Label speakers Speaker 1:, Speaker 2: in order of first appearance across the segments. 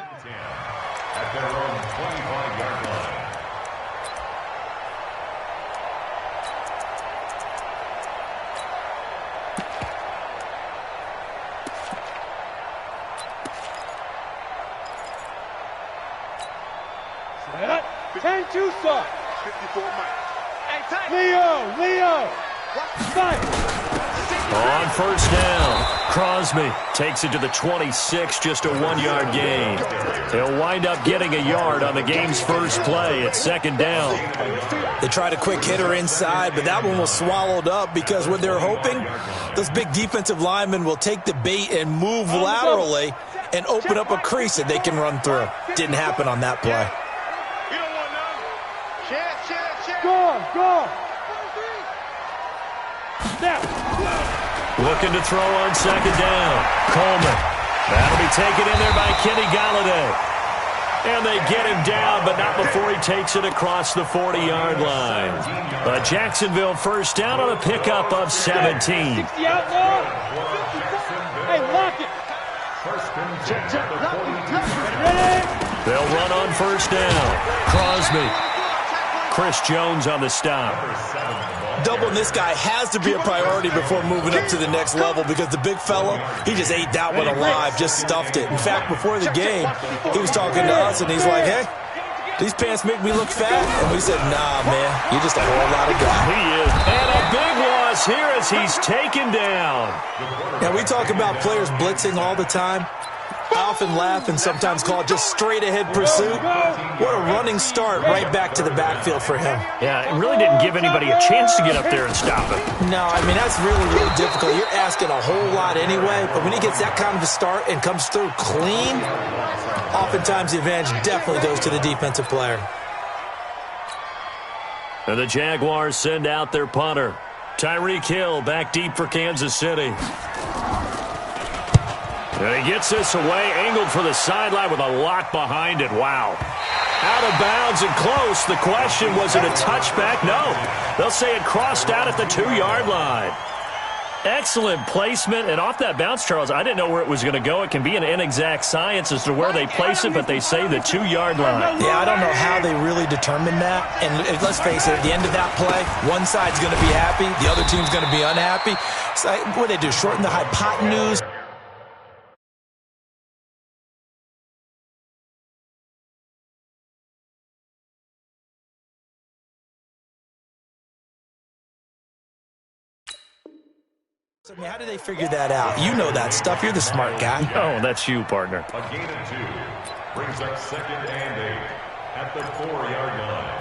Speaker 1: At their own 25-yard line.
Speaker 2: Turn two, sir.
Speaker 3: 54 Mike.
Speaker 2: Leo. Fight.
Speaker 4: On first down, Crosby takes it to the 26, just a 1-yard gain. He'll wind up getting a yard on the game's first play. It's second down.
Speaker 5: They tried a quick hitter inside, but that one was swallowed up because what they're hoping, those big defensive linemen will take the bait and move laterally and open up a crease that they can run through. Didn't happen on that play.
Speaker 2: Go. Now.
Speaker 4: Looking to throw on second down. Coleman. That'll be taken in there by Kenny Galladay. And they get him down, but not before he takes it across the 40-yard line. A Jacksonville first down on a pickup of 17.
Speaker 2: 60 out now. Hey, lock it.
Speaker 4: They'll run on first down. Crosby. Chris Jones on the stop.
Speaker 5: Doubling this guy has to be a priority before moving up to the next level because the big fella, he just ate that one alive, just stuffed it. In fact, before the game, he was talking to us, and he's like, hey, these pants make me look fat. And we said, nah, man, you're just a whole lot of guy.
Speaker 4: He is. And a big loss here as he's taken down.
Speaker 5: Now, we talk about players blitzing all the time. I often laugh and sometimes call it just straight-ahead pursuit. What a running start right back to the backfield for him.
Speaker 4: Yeah, it really didn't give anybody a chance to get up there and stop him.
Speaker 5: No, I mean, that's really, really difficult. You're asking a whole lot anyway, but when he gets that kind of a start and comes through clean, oftentimes the advantage definitely goes to the defensive player.
Speaker 4: And the Jaguars send out their punter. Tyreek Hill back deep for Kansas City. And he gets this away, angled for the sideline with a lot behind it. Wow. Out of bounds and close. The question, was it a touchback? No. They'll say it crossed out at the 2-yard line. Excellent placement. And off that bounce, Charles, I didn't know where it was going to go. It can be an inexact science as to where they place it, but they say the 2-yard line.
Speaker 5: Yeah, I don't know how they really determined that. And let's face it, at the end of that play, one side's going to be happy, the other team's going to be unhappy. So what do they do, shorten the hypotenuse? I mean, how do they figure that out? You know that stuff. You're the smart guy.
Speaker 4: Oh, that's you, partner.
Speaker 1: A gain of 2 brings up second and 8 at the 4-yard line.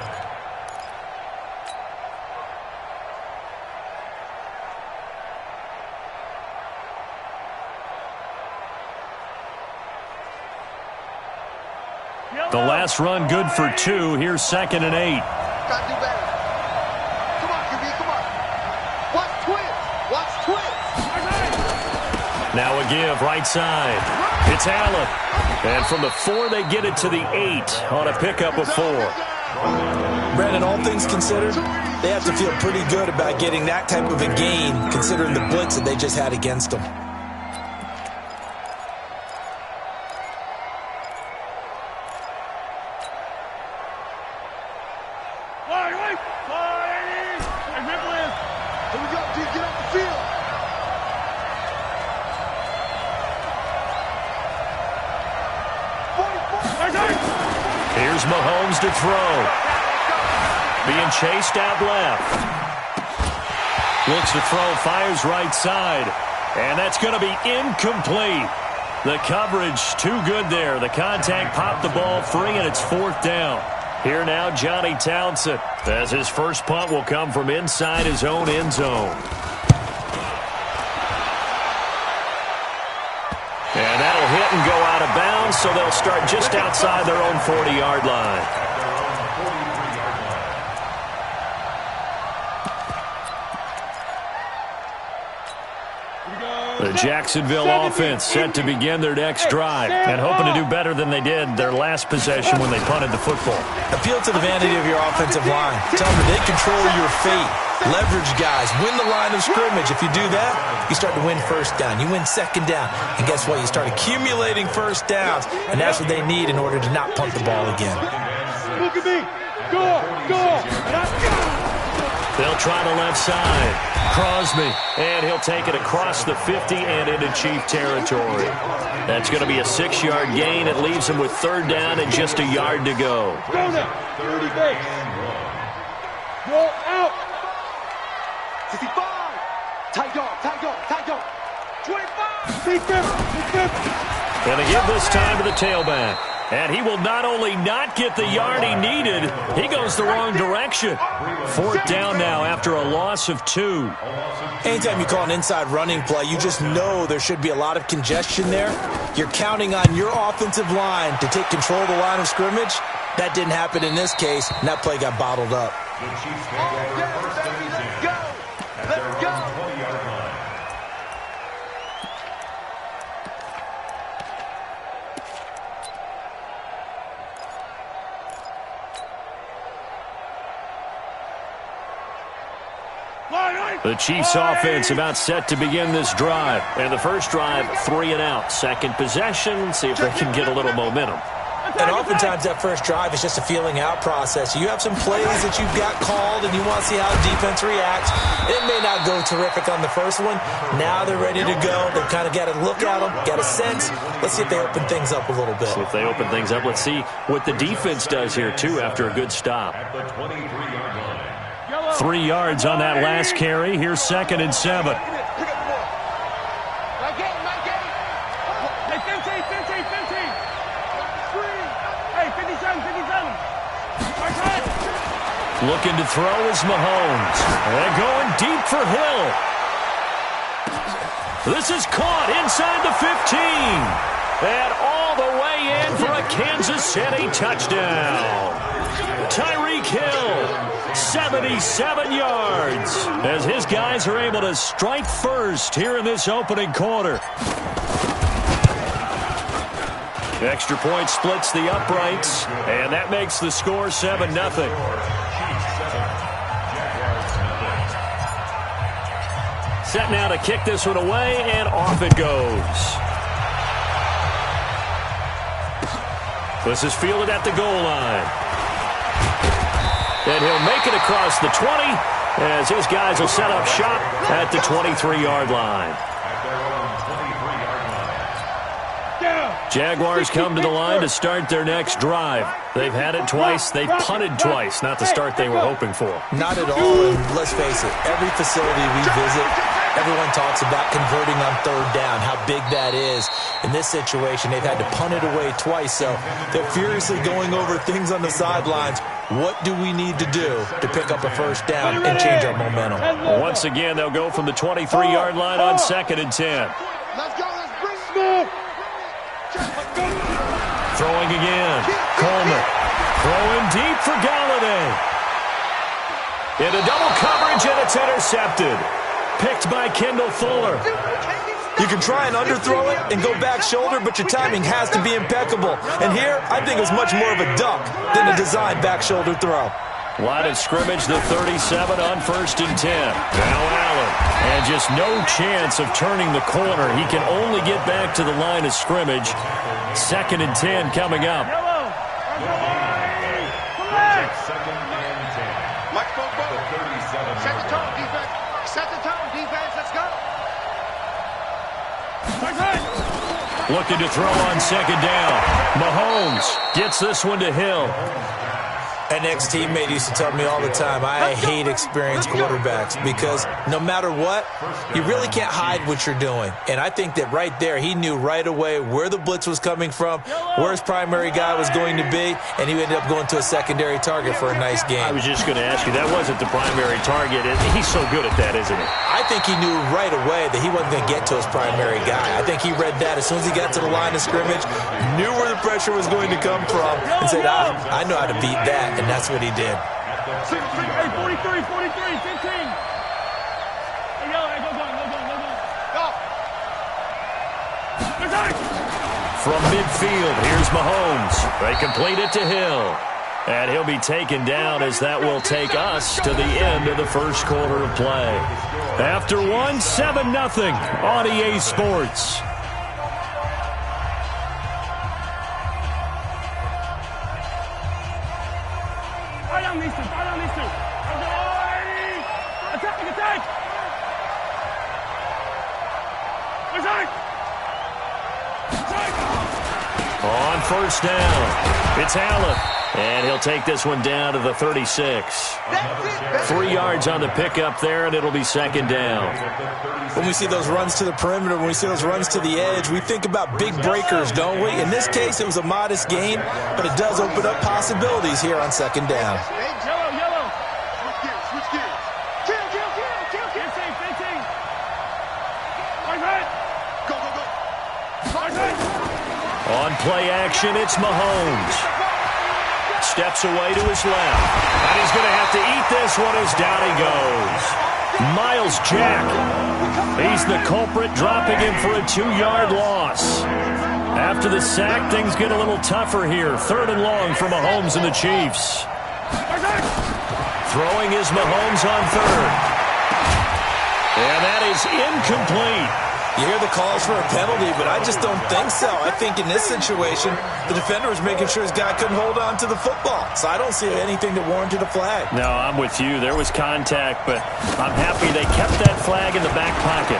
Speaker 4: The last run good for 2. Here's second and 8.
Speaker 3: Gotta do better. Come on, QB, come on. Watch twins.
Speaker 4: Now a give, right side. It's Allen. And from the 4, they get it to the 8 on a pickup of 4.
Speaker 5: Brandon, all things considered, they have to feel pretty good about getting that type of a gain, considering the blitz that they just had against them.
Speaker 3: Here we go, dude, get off the field.
Speaker 4: Here's Mahomes to throw. Being chased out left. Looks to throw, fires right side. And that's going to be incomplete. The coverage too good there. The contact popped the ball free, and it's 4th down. Here now, Johnny Townsend, as his first punt will come from inside his own end zone. And that'll hit and go out of bounds, so they'll start just outside their own 40-yard line. The Jacksonville offense set to begin their next drive and hoping to do better than they did their last possession when they punted the football.
Speaker 5: Appeal to the vanity of your offensive line. Tell them they control your fate. Leverage guys. Win the line of scrimmage. If you do that, you start to win first down. You win second down. And guess what? You start accumulating first downs. And that's what they need in order to not punt the ball again.
Speaker 2: Look at me. Go.
Speaker 4: They'll try the left side. Crosby, and he'll take it across the 50 and into Chief territory. That's going to be a 6-yard gain. It leaves him with third down and just a yard to go.
Speaker 2: Go now. 30 base. Roll out.
Speaker 3: 55. Tight dog. 25.
Speaker 2: Big fifth.
Speaker 4: And they give this time to the tailback. And he will not only not get the yard he needed, he goes the wrong direction. Fourth down now after a loss of 2.
Speaker 5: Anytime you call an inside running play, you just know there should be a lot of congestion there. You're counting on your offensive line to take control of the line of scrimmage. That didn't happen in this case, and that play got bottled up.
Speaker 3: Let's go.
Speaker 4: The Chiefs offense about set to begin this drive. And the first drive, 3 and out. Second possession, see if they can get a little momentum.
Speaker 5: And oftentimes that first drive is just a feeling out process. You have some plays that you've got called and you want to see how defense reacts. It may not go terrific on the first one. Now they're ready to go. They've kind of got to look at them, got a sense. Let's see if they open things up a little bit.
Speaker 4: See if they open things up. Let's see what the defense does here, too, after a good stop. 3 yards on that last carry. Here's 2nd and 7. Looking to throw is Mahomes. And going deep for Hill. This is caught inside the 15. And all the way in for a Kansas City touchdown. Tyreek Hill, 77 yards, as his guys are able to strike first here in this opening quarter. Extra point splits the uprights, and that makes the score 7-0. Set now to kick this one away, and off it goes. This is fielded at the goal line. And he'll make it across the 20 as his guys will set up shop at the 23-yard line. Jaguars come to the line to start their next drive. They've had it twice. They've punted twice. Not the start they were hoping for.
Speaker 5: Not at all. And let's face it, every facility we visit, everyone talks about converting on third down, how big that is. In this situation, they've had to punt it away twice, so they're furiously going over things on the sidelines. What do we need to do to pick up a first down and change our momentum?
Speaker 4: Once again, they'll go from the 23-yard line on 2nd and 10.
Speaker 3: Let's go. Let's bring it.
Speaker 4: Throwing again. Coleman. Throwing deep for Galladay. Into double coverage, and it's intercepted. Picked by Kendall Fuller.
Speaker 5: You can try and underthrow it and go back shoulder, but your timing has to be impeccable. And here, I think it was much more of a duck than a designed back shoulder throw.
Speaker 4: Line of scrimmage, the 37 on 1st and 10. Now Allen. And just no chance of turning the corner. He can only get back to the line of scrimmage. 2nd and 10 coming up.
Speaker 3: Set the tone, defense. Set the tone, defense. Let's go.
Speaker 4: Looking to throw on 2nd down. Mahomes gets this one to Hill.
Speaker 5: An ex-teammate used to tell me all the time, I hate experienced quarterbacks because no matter what, you really can't hide what you're doing. And I think that right there, he knew right away where the blitz was coming from, where his primary guy was going to be, and he ended up going to a secondary target for a nice game.
Speaker 4: I was just going to ask you, that wasn't the primary target. He's so good at that, isn't he?
Speaker 5: I think he knew right away that he wasn't going to get to his primary guy. I think he read that as soon as he got to the line of scrimmage, knew where the pressure was going to come from, and said, I know how to beat that. And that's what he did.
Speaker 2: Hey, 43, 15. Hey, yo, go.
Speaker 4: From midfield, here's Mahomes. They complete it to Hill. And he'll be taken down as that will take us to the end of the first quarter of play. After one, 7-0 on EA Sports. On first down, it's Allen. And he'll take this one down to the 36. 3 yards on the pickup there, and it'll be second down.
Speaker 5: When we see those runs to the perimeter, when we see those runs to the edge, we think about big breakers, don't we? In this case, it was a modest gain, but it does open up possibilities here on second down.
Speaker 2: Yellow.
Speaker 3: Switch gears. Kill.
Speaker 2: Go.
Speaker 4: On play action, it's Mahomes. Steps away to his left. And he's going to have to eat this one as down he goes. Miles Jack. He's the culprit, dropping him for a 2-yard loss. After the sack, things get a little tougher here. 3rd and long for Mahomes and the Chiefs. Throwing is Mahomes on 3rd. And that is incomplete.
Speaker 5: You hear the calls for a penalty, but I just don't think so. I think in this situation, the defender was making sure his guy couldn't hold on to the football. So I don't see anything that warranted a flag.
Speaker 4: No, I'm with you. There was contact, but I'm happy they kept that flag in the back pocket.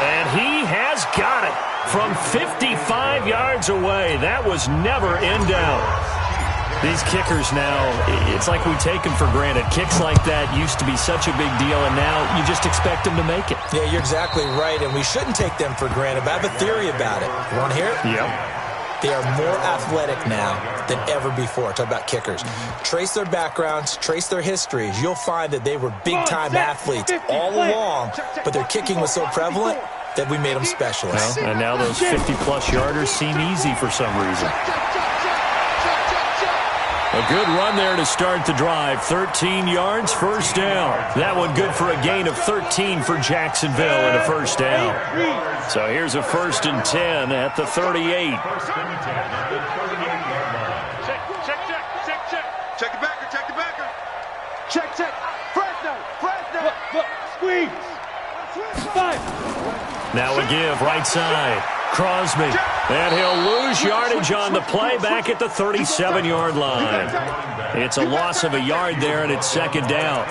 Speaker 4: And he has got it from 55 yards away. That was never in doubt. These kickers now, it's like we take them for granted. Kicks like that used to be such a big deal, and now you just expect them to make it.
Speaker 5: Yeah, you're exactly right, and we shouldn't take them for granted, but I have a theory about it. You want to hear it?
Speaker 4: Yep.
Speaker 5: They are more athletic now than ever before. Talk about kickers. Trace their backgrounds, trace their histories. You'll find that they were big-time athletes all along, but their kicking was so prevalent that we made them specialists.
Speaker 4: Well, and now those 50-plus yarders seem easy for some reason. A good run there to start the drive. 13 yards, first down. That one good for a gain of 13 for Jacksonville and a first down. So here's a 1st and 10 at the 38.
Speaker 3: Check the backer.
Speaker 2: Check. Fresno. Squeeze. 5.
Speaker 4: Now a give, right side. Crosby. And he'll lose yardage on the play back at the 37-yard line. It's a loss of a yard there, and it's second down.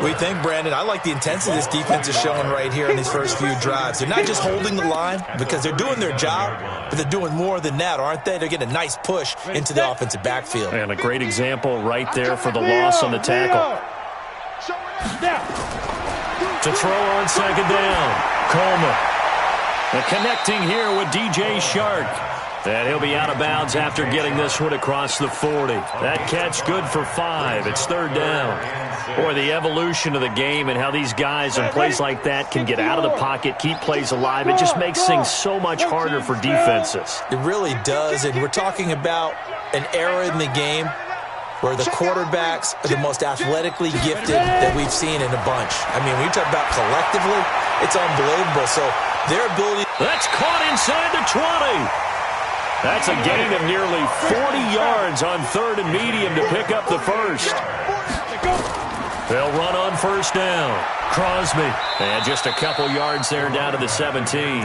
Speaker 5: We think, Brandon, I like the intensity this defense is showing right here in these first few drives. They're not just holding the line because they're doing their job, but they're doing more than that, aren't they? They're getting a nice push into the offensive backfield.
Speaker 4: And a great example right there for the loss on the tackle. To throw on second down, Coleman. And connecting here with DJ Shark. And he'll be out of bounds after getting this one across the 40. That catch good for 5. It's third down. Boy, the evolution of the game and how these guys in plays like that can get out of the pocket, keep plays alive, it just makes things so much harder for defenses.
Speaker 5: It really does, and we're talking about an era in the game where the quarterbacks are the most athletically gifted that we've seen in a bunch. I mean, when you talk about collectively, it's unbelievable. So their ability...
Speaker 4: That's caught inside the 20. That's a gain of nearly 40 yards on 3rd and medium to pick up the first. They'll run on first down. Crosby. And just a couple yards there down to the 17.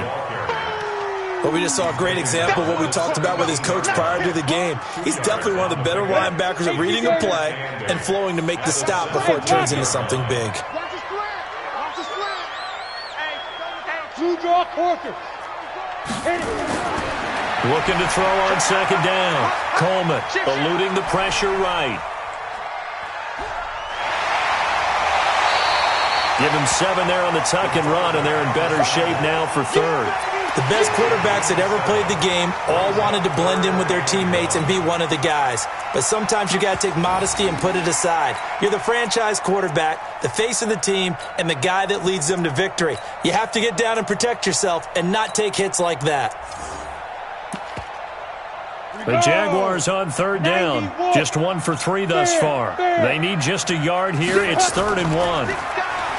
Speaker 5: Well, we just saw a great example of what we talked about with his coach prior to the game. He's definitely one of the better linebackers at reading a play and flowing to make the stop before it turns into something big.
Speaker 4: Looking to throw on second down. Coleman eluding the pressure right. Give him 7 there on the tuck and run, and they're in better shape now for 3rd.
Speaker 5: The best quarterbacks that ever played the game all wanted to blend in with their teammates and be one of the guys. But sometimes you got to take modesty and put it aside. You're the franchise quarterback, the face of the team, and the guy that leads them to victory. You have to get down and protect yourself and not take hits like that.
Speaker 4: The Jaguars on 3rd down. Just 1 for 3 thus far. They need just a yard here. It's 3rd and 1.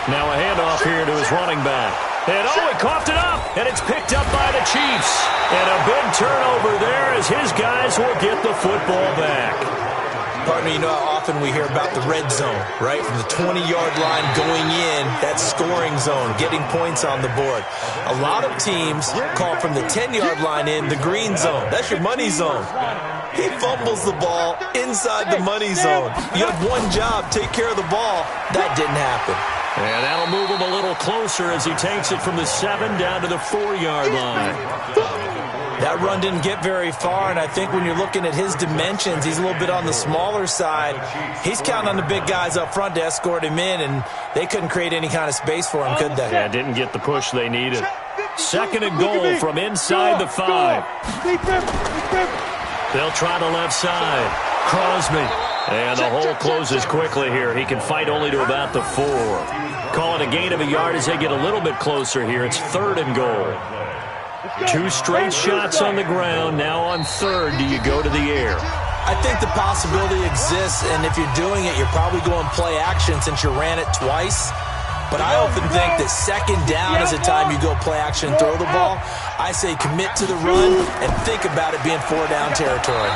Speaker 4: Now a handoff here to his running back. And he coughed it up, and it's picked up by the Chiefs. And a big turnover there as his guys will get the football back.
Speaker 5: Pardon me, you know how often we hear about the red zone, right? From the 20-yard line going in, that scoring zone, getting points on the board. A lot of teams call from the 10-yard line in the green zone. That's your money zone. He fumbles the ball inside the money zone. You have one job, take care of the ball. That didn't happen.
Speaker 4: And that'll move him a little closer as he takes it from the 7 down to the 4-yard line.
Speaker 5: That run didn't get very far, and I think when you're looking at his dimensions, he's a little bit on the smaller side. He's counting on the big guys up front to escort him in, and they couldn't create any kind of space for him, could they?
Speaker 4: Yeah, didn't get the push they needed. 2nd and goal from inside the 5. They'll try the left side. Crosby. And the hole closes quickly here. He can fight only to about the 4. Call it a gain of a yard as they get a little bit closer here. It's 3rd and goal. 2 straight shots on the ground. Now on 3rd, do you go to the air?
Speaker 5: I think the possibility exists, and if you're doing it, you're probably going play action since you ran it twice. But I often think that 2nd down is the time you go play action and throw the ball. I say commit to the run and think about it being 4-down territory.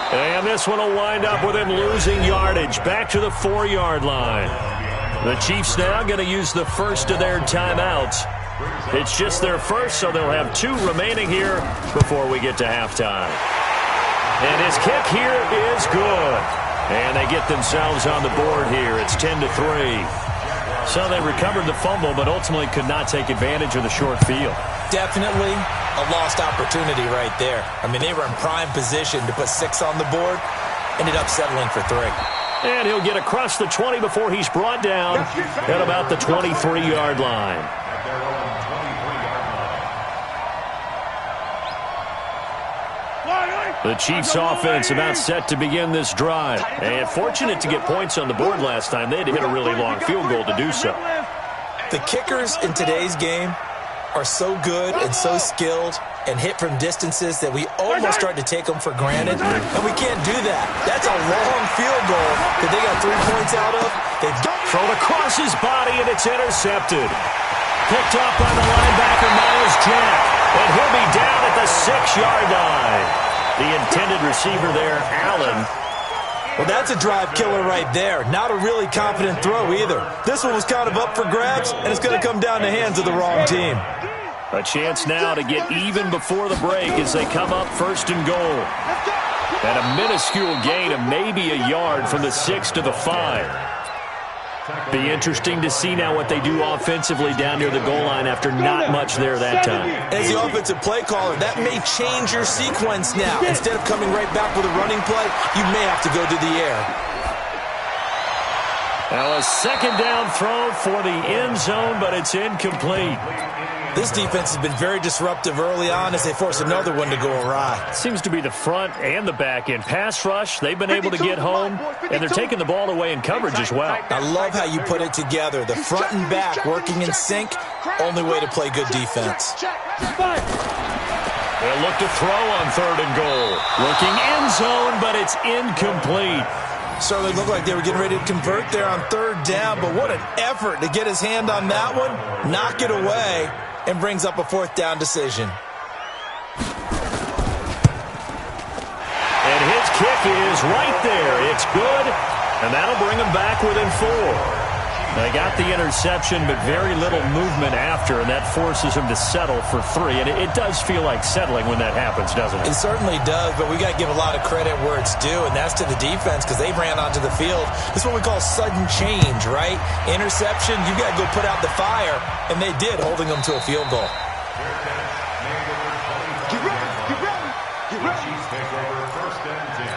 Speaker 4: And this one will wind up with him losing yardage. Back to the 4-yard line. The Chiefs now going to use the first of their timeouts. It's just their first, so they'll have 2 remaining here before we get to halftime. And his kick here is good. And they get themselves on the board here. It's 10-3. So they recovered the fumble, but ultimately could not take advantage of the short field.
Speaker 5: Definitely a lost opportunity right there. I mean, they were in prime position to put 6 on the board. Ended up settling for 3.
Speaker 4: And he'll get across the 20 before he's brought down at about the 23-yard line. The Chiefs offense about set to begin this drive. And fortunate to get points on the board last time. They had to hit a really long field goal to do so.
Speaker 5: The kickers in today's game are so good and so skilled and hit from distances that we almost start to take them for granted. And we can't do that. That's a long field goal that they got 3 points out of. They've
Speaker 4: thrown across his body, and it's intercepted. Picked up by the linebacker, Miles Jack. And he'll be down at the 6-yard line. The intended receiver there, Allen.
Speaker 5: Well, that's a drive killer right there. Not a really confident throw either. This one was kind of up for grabs, and it's going to come down the hands of the wrong team.
Speaker 4: A chance now to get even before the break as they come up 1st and goal. And a minuscule gain of maybe a yard from the 6 to the 5. Be interesting to see now what they do offensively down near the goal line after not much there that time.
Speaker 5: As the offensive play caller, that may change your sequence now. Instead of coming right back with a running play, you may have to go to the air.
Speaker 4: Now a 2nd down throw for the end zone, but it's incomplete.
Speaker 5: This defense has been very disruptive early on as they force another one to go awry.
Speaker 4: Seems to be the front and the back end. Pass rush, they've been able to get home, and they're taking the ball away in coverage as well.
Speaker 5: I love how you put it together. The front and back working in sync, only way to play good defense.
Speaker 4: They'll look to throw on 3rd and goal. Looking end zone, but it's incomplete.
Speaker 5: Certainly looked like they were getting ready to convert there on 3rd down, but what an effort to get his hand on that one, knock it away, and brings up a 4th down decision.
Speaker 4: And his kick is right there. It's good, and that'll bring him back within 4. They got the interception, but very little movement after, and that forces him to settle for 3. And it does feel like settling when that happens, doesn't it?
Speaker 5: It certainly does, but we got to give a lot of credit where it's due, and that's to the defense because they ran onto the field. This is what we call sudden change, right? Interception, you got to go put out the fire, and they did, holding them to a field goal.
Speaker 3: Get ready, get ready, get ready.
Speaker 1: Chiefs take over 1st and 10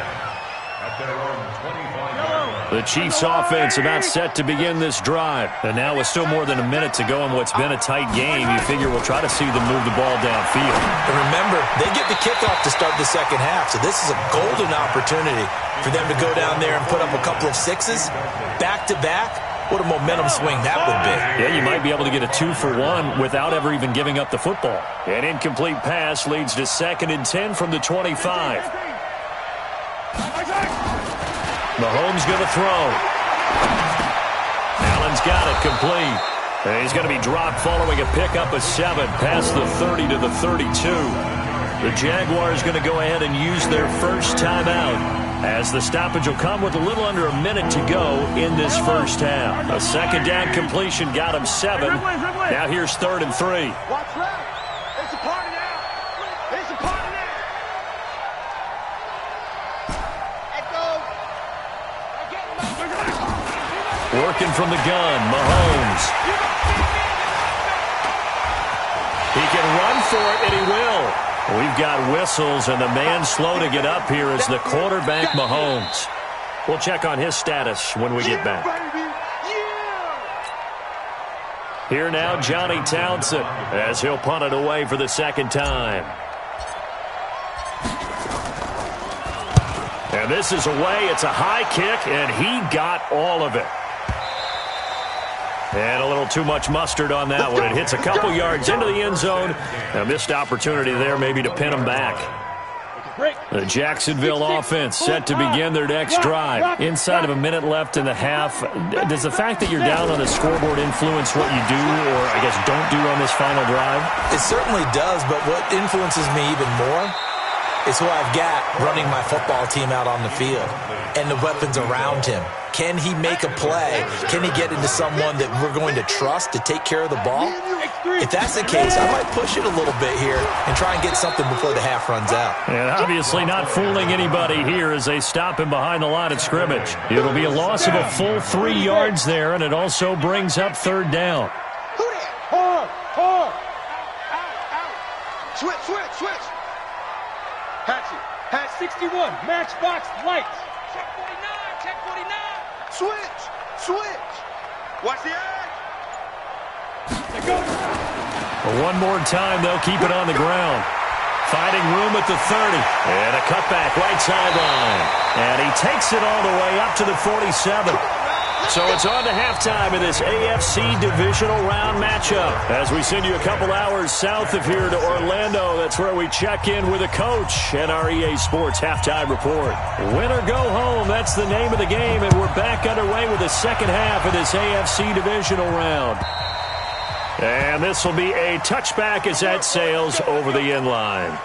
Speaker 1: at their own 25-yard line.
Speaker 4: The Chiefs offense about set to begin this drive. And now with still more than a minute to go in what's been a tight game, you figure we'll try to see them move the ball downfield.
Speaker 5: And remember, they get the kickoff to start the 2nd half, so this is a golden opportunity for them to go down there and put up a couple of 6s back-to-back. What a momentum swing that would be.
Speaker 4: Yeah, you might be able to get a 2-for-1 without ever even giving up the football. An incomplete pass leads to 2nd and 10 from the 25. Mahomes going to throw. Allen's got it complete. And he's going to be dropped following a pickup of 7 past the 30 to the 32. The Jaguars going to go ahead and use their first timeout, as the stoppage will come with a little under a minute to go in this first half. A second down completion got him 7. Now here's 3rd and 3.
Speaker 2: Watch left. It's a party now. It's a party now.
Speaker 4: Working from the gun, Mahomes. He can run for it, and he will. We've got whistles, and the man slow to get up here is the quarterback, Mahomes. We'll check on his status when we get back. Here now, Johnny Townsend, as he'll punt it away for the second time. And this is away. It's a high kick, and he got all of it. And a little too much mustard on that one. It hits a couple yards into the end zone. A missed opportunity there maybe to pin him back. The Jacksonville offense set to begin their next drive. Inside of a minute left in the half, does the fact that you're down on the scoreboard influence what you do, or I guess don't do on this final drive?
Speaker 5: It certainly does, but what influences me even more is who I've got running my football team out on the field and the weapons around him. Can he make a play? Can he get into someone that we're going to trust to take care of the ball? If that's the case, I might push it a little bit here and try and get something before the half runs out.
Speaker 4: And obviously not fooling anybody here as they stop him behind the line of scrimmage. It'll be a loss of a full 3 yards there, and it also brings up 3rd down.
Speaker 2: Switch. Hatch 61, matchbox lights. Check 49. Switch. Watch the edge.
Speaker 4: One more time, they'll keep it on the ground. Finding room at the 30. And a cutback right sideline. And he takes it all the way up to the 47. So it's on to halftime in this AFC divisional round matchup. As we send you a couple hours south of here to Orlando, that's where we check in with a coach and our EA Sports halftime report. Win or go home, that's the name of the game, and we're back underway with the second half of this AFC divisional round. And this will be a touchback as that sails over the end line.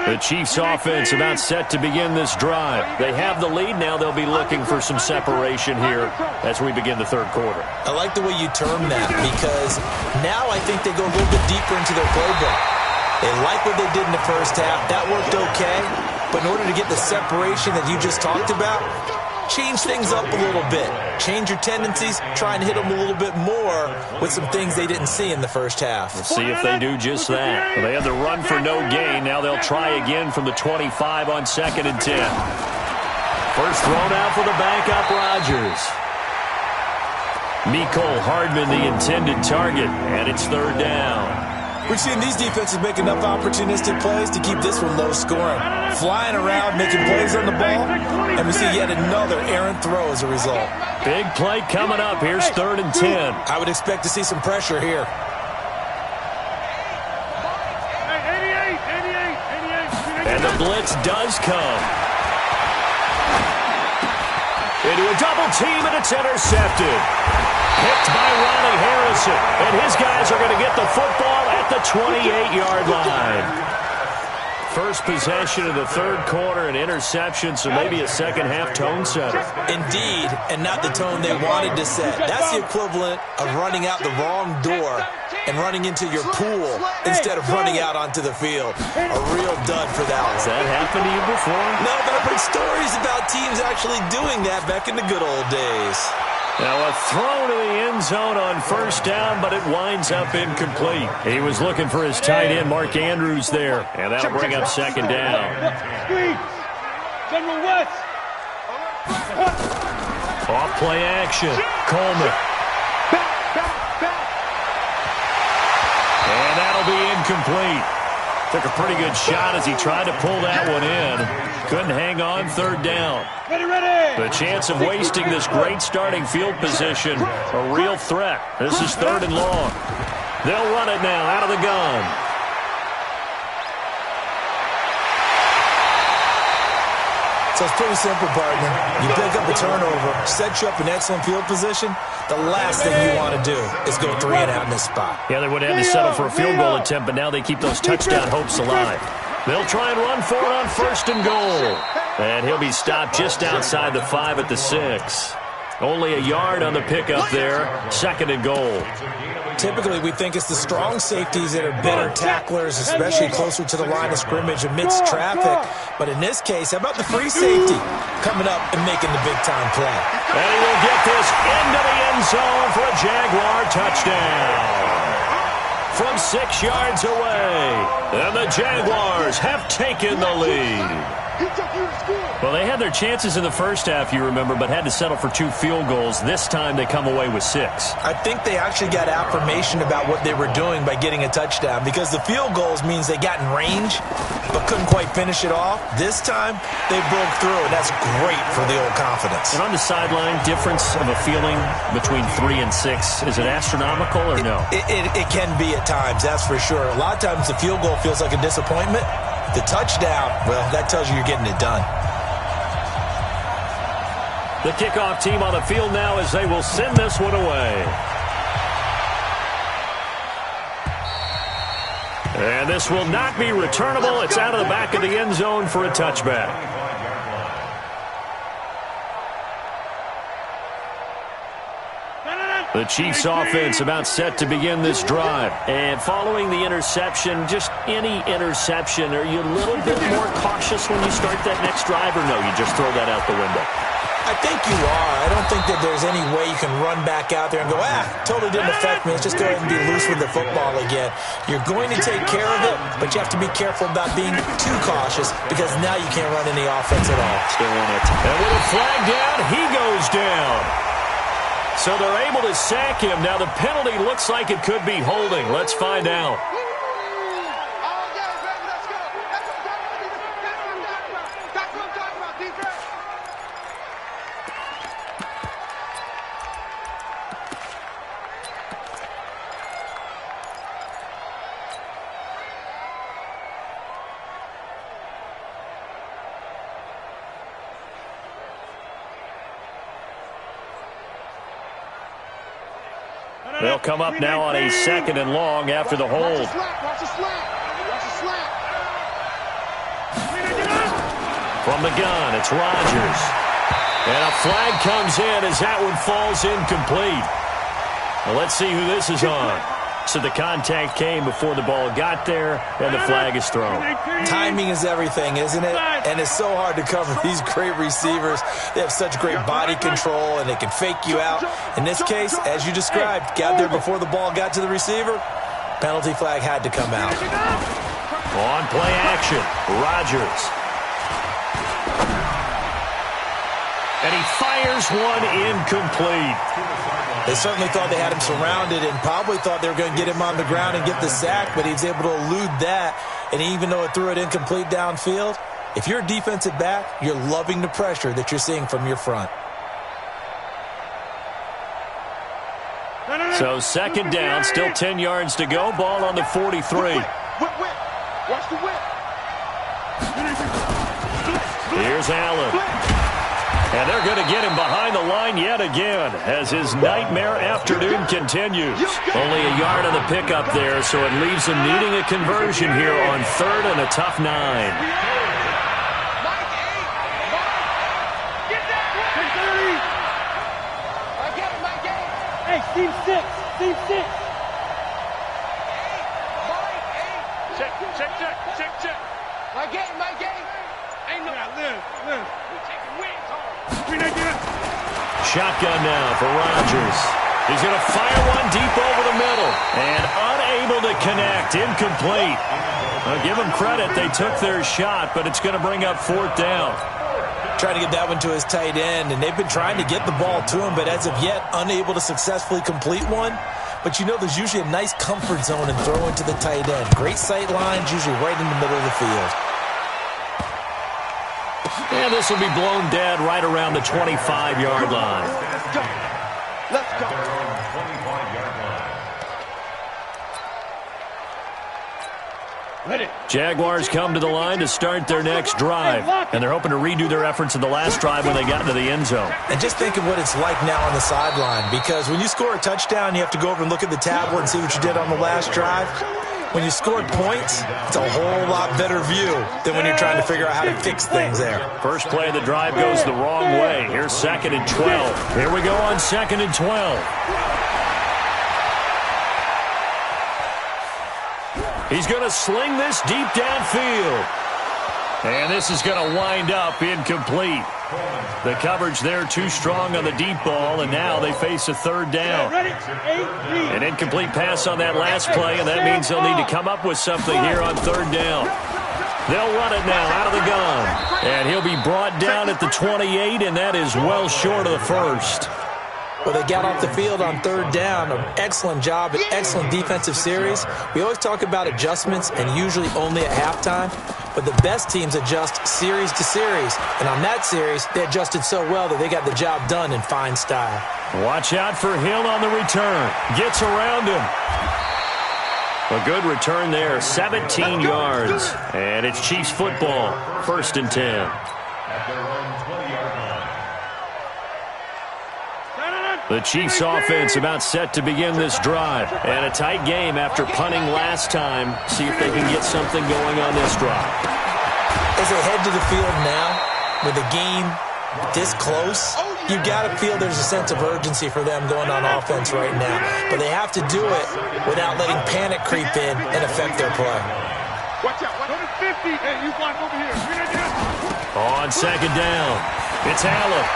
Speaker 4: The Chiefs offense about set to begin this drive. They have the lead. Now they'll be looking for some separation here as we begin the third quarter.
Speaker 5: I like the way you term that, because now I think they go a little bit deeper into their playbook. They like what they did in the first half. That worked okay. But in order to get the separation that you just talked about, change things up a little bit. Change your tendencies. Try and hit them a little bit more with some things they didn't see in the first half.
Speaker 4: Let's see if they do just that. They had the run for no gain. Now they'll try again from the 25 on 2nd and 10. First thrown out for the backup, Rodgers. Mecole Hardman, the intended target, and it's 3rd down.
Speaker 5: We're seeing these defenses make enough opportunistic plays to keep this one low scoring. Flying around, making plays on the ball, and we see yet another errant throw as a result.
Speaker 4: Big play coming up. Here's 3rd and 10.
Speaker 5: I would expect to see some pressure here.
Speaker 4: And the blitz does come. Into a double team, and it's intercepted. Picked by Ronnie Harrison, and his guys are going to get the football at the 28-yard line. First possession of the third quarter, an interception, so maybe a second-half tone setter.
Speaker 5: Indeed, and not the tone they wanted to set. That's the equivalent of running out the wrong door and running into your pool instead of running out onto the field. A real dud for that one.
Speaker 4: Has that happened to you before?
Speaker 5: No, but I've heard stories about teams actually doing that back in the good old days.
Speaker 4: Now a throw to the end zone on first down, but it winds up incomplete. He was looking for his tight end, Mark Andrews, there. And that'll bring up second down.
Speaker 2: General West.
Speaker 4: Off play action. Coleman. And that'll be incomplete. Took a pretty good shot as he tried to pull that one in. Couldn't hang on, third down. The chance of wasting this great starting field position, a real threat. This is 3rd and long. They'll run it now out of the gun.
Speaker 5: It's So it's pretty simple, partner. You pick up a turnover, set you up in excellent field position. The last thing you want to do is go 3 and out in this spot.
Speaker 4: Yeah, they would have had to settle for a field goal attempt, but now they keep those touchdown hopes alive. They'll try and run for it on 1st and goal. And he'll be stopped just outside the 5 at the 6. Only a yard on the pickup there. 2nd and goal.
Speaker 5: Typically, we think it's the strong safeties that are better tacklers, especially closer to the line of scrimmage amidst traffic. But in this case, how about the free safety coming up and making the big-time play?
Speaker 4: And he will get this into the end zone for a Jaguar touchdown. From 6 yards away. And the Jaguars have taken the lead. Well, they had their chances in the first half, you remember, but had to settle for 2 field goals. This time they come away with 6.
Speaker 5: I think they actually got affirmation about what they were doing by getting a touchdown, because the field goals means they got in range but couldn't quite finish it off. This time they broke through, and that's great for the old confidence.
Speaker 4: And on the sideline, difference of a feeling between 3 and 6, is it astronomical or no?
Speaker 5: It can be at times, that's for sure. A lot of times the field goal feels like a disappointment. The touchdown, well, that tells you you're getting it done.
Speaker 4: The kickoff team on the field now as they will send this one away. And this will not be returnable. It's out of the back of the end zone for a touchback. The Chiefs offense about set to begin this drive. And following the interception, just any interception, are you a little bit more cautious when you start that next drive, or no, you just throw that out the window?
Speaker 5: I think you are. I don't think that there's any way you can run back out there and go, totally didn't affect me. Let's just go ahead and be loose with the football again. You're going to take care of it, but you have to be careful about being too cautious, because now you can't run any offense at all.
Speaker 4: Still on it. And with a flag down, he goes down. So they're able to sack him. Now the penalty looks like it could be holding. Let's find out. They'll come up now on a 2nd and long after the hold. From the gun, it's Rodgers. And a flag comes in as that one falls incomplete. Well, let's see who this is on. So the contact came before the ball got there, and the flag is thrown.
Speaker 5: Timing is everything, isn't it? And it's so hard to cover these great receivers. They have such great body control, and they can fake you out. In this case, as you described, got there before the ball got to the receiver. Penalty flag had to come out.
Speaker 4: On play action, Rodgers. And he fires one incomplete.
Speaker 5: They certainly thought they had him surrounded and probably thought they were going to get him on the ground and get the sack, but he was able to elude that. And even though it threw it incomplete downfield, if you're a defensive back, you're loving the pressure that you're seeing from your front.
Speaker 4: So 2nd down, still 10 yards to go. Ball on the 43.
Speaker 3: Watch the whip.
Speaker 4: Here's Allen. And they're going to get him behind the line yet again as his nightmare afternoon continues. Only a yard on the pickup there, so it leaves him needing a conversion here on 3rd and a tough 9.
Speaker 2: Hey, team 6. Team 6.
Speaker 3: Check. My game. Ain't no. Live.
Speaker 4: Shotgun now for Rodgers. He's going to fire one deep over the middle. And unable to connect. Incomplete. Well, give them credit. They took their shot, but it's going to bring up 4th down.
Speaker 5: Trying to get that one to his tight end, and they've been trying to get the ball to him, but as of yet, unable to successfully complete one. But you know there's usually a nice comfort zone in throwing to the tight end. Great sight lines, usually right in the middle of the field.
Speaker 4: And this will be blown dead right around the 25-yard line.
Speaker 3: Let's go.
Speaker 4: Jaguars come to the line to start their next drive, and they're hoping to redo their efforts in the last drive when they got into the end zone.
Speaker 5: And just think of what it's like now on the sideline, because when you score a touchdown, you have to go over and look at the tablet and see what you did on the last drive. When you scored points, it's a whole lot better view than when you're trying to figure out how to fix things there.
Speaker 4: First play of the drive goes the wrong way. Here's 2nd and 12. Here we go on 2nd and 12. He's going to sling this deep downfield. And this is going to wind up incomplete. The coverage there too strong on the deep ball, and now they face a 3rd down. An incomplete pass on that last play, and that means they'll need to come up with something here on 3rd down. They'll run it now out of the gun. And he'll be brought down at the 28, and that is well short of the first.
Speaker 5: Well, they got off the field on 3rd down. An excellent job, an excellent defensive series. We always talk about adjustments, and usually only at halftime. But the best teams adjust series to series. And on that series, they adjusted so well that they got the job done in fine style.
Speaker 4: Watch out for Hill on the return. Gets around him. A good return there, 17 yards. And it's Chiefs football, 1st and 10. The Chiefs offense about set to begin this drive. And a tight game after punting last time. See if they can get something going on this drive.
Speaker 5: As they head to the field now, with the game this close, you got to feel there's a sense of urgency for them going on offense right now. But they have to do it without letting panic creep in and affect their play.
Speaker 2: Watch out. 50. Hey, you block over here.
Speaker 4: On 2nd down, it's Allen.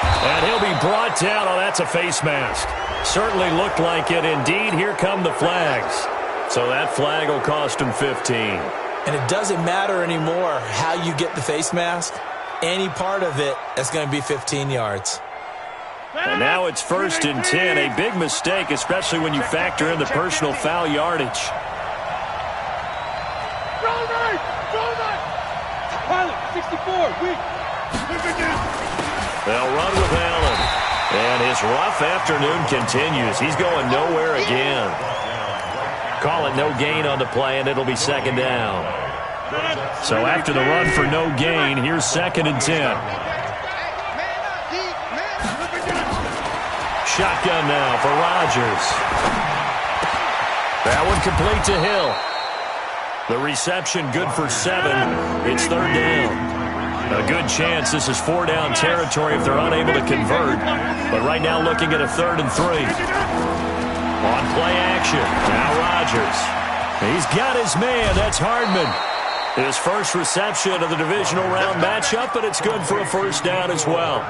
Speaker 4: And he'll be brought down. Oh, that's a face mask. Certainly looked like it. Indeed, here come the flags. So that flag will cost him 15.
Speaker 5: And it doesn't matter anymore how you get the face mask. Any part of it, that's going to be 15 yards.
Speaker 4: And now it's 1st and 10. A big mistake, especially when you factor in the personal foul yardage.
Speaker 2: Pilot, 64, weak.
Speaker 4: They'll run with Allen. And his rough afternoon continues. He's going nowhere again. Call it no gain on the play, and it'll be 2nd down. So after the run for no gain, here's 2nd and 10. Shotgun now for Rodgers. That one complete to Hill. The reception good for 7. It's 3rd down. A good chance this is 4-down territory if they're unable to convert. But right now looking at a 3rd and 3. On play action, now Rodgers. He's got his man, that's Hardman. His first reception of the divisional round matchup, but it's good for a 1st down as well.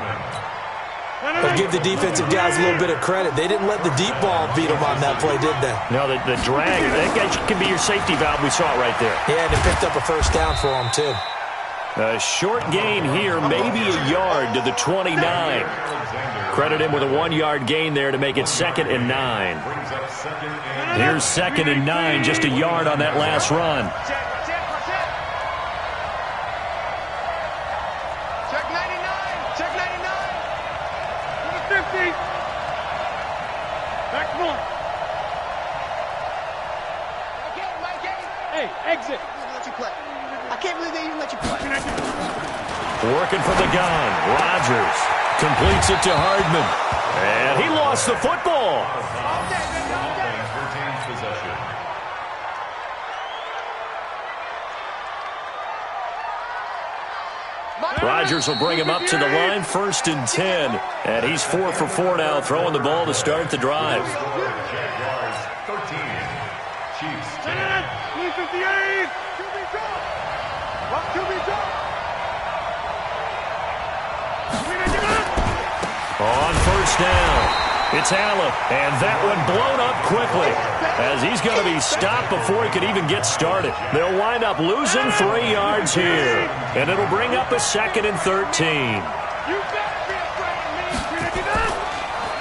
Speaker 5: But give the defensive guys a little bit of credit. They didn't let the deep ball beat them on that play, did they?
Speaker 4: No, the drag, that can be your safety valve. We saw it right there.
Speaker 5: Yeah, and it picked up a 1st down for them, too.
Speaker 4: A short gain here, maybe a yard to the 29. Credit him with a 1-yard gain there to make it 2nd and 9. Here's 2nd and 9, just a yard on that last run.
Speaker 3: Check 99. Check 99.
Speaker 2: 50. Back one. Hey, exit.
Speaker 3: Let you play. I can't believe they even let you play.
Speaker 4: Working from the gun. Rodgers completes it to Hardman. And he lost the football. Rodgers will bring him up to the line, 1st and 10. And he's 4 for 4 now, throwing the ball to start the drive.
Speaker 1: Jaguars 13. Chiefs 10.
Speaker 2: 58.
Speaker 4: On 1st down, it's Allen, and that one blown up quickly as he's going to be stopped before he could even get started. They'll wind up losing 3 yards here, and it'll bring up a 2nd and 13.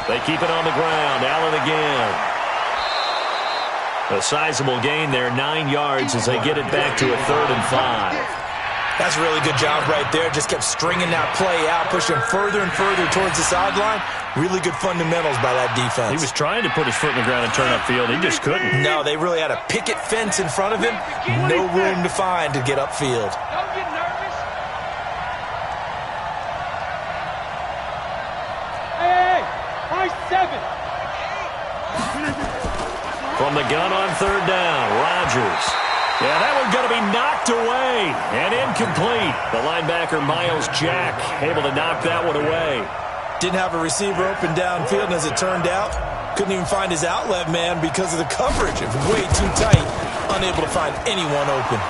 Speaker 4: They keep it on the ground. Allen again. A sizable gain there, 9 yards as they get it back to a 3rd and 5.
Speaker 5: That's a really good job right there. Just kept stringing that play out, pushing further and further towards the sideline. Really good fundamentals by that defense.
Speaker 4: He was trying to put his foot in the ground and turn upfield. He just couldn't.
Speaker 5: No, they really had a picket fence in front of him. No room to find to get upfield.
Speaker 2: Don't get nervous. Hey, high 7.
Speaker 4: From the gun on third down, Rodgers. Yeah, that one's going to be knocked away and incomplete. The linebacker, Miles Jack, able to knock that one away.
Speaker 5: Didn't have a receiver open downfield, and as it turned out, couldn't even find his outlet man because of the coverage. It was way too tight, unable to find anyone open.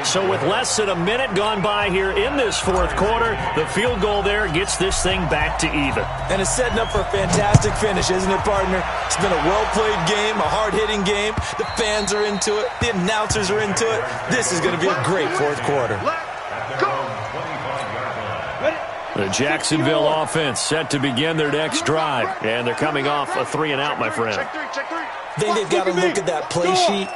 Speaker 4: So with less than a minute gone by here in this fourth quarter, the field goal there gets this thing back to even.
Speaker 5: And it's setting up for a fantastic finish, isn't it, partner? It's been a well-played game, a hard-hitting game. The fans are into it. The announcers are into it. This is going to be a great fourth quarter.
Speaker 4: The Jacksonville offense set to begin their next drive. And they're coming off a 3-and-out, my friend.
Speaker 5: I think they've got to look at that play sheet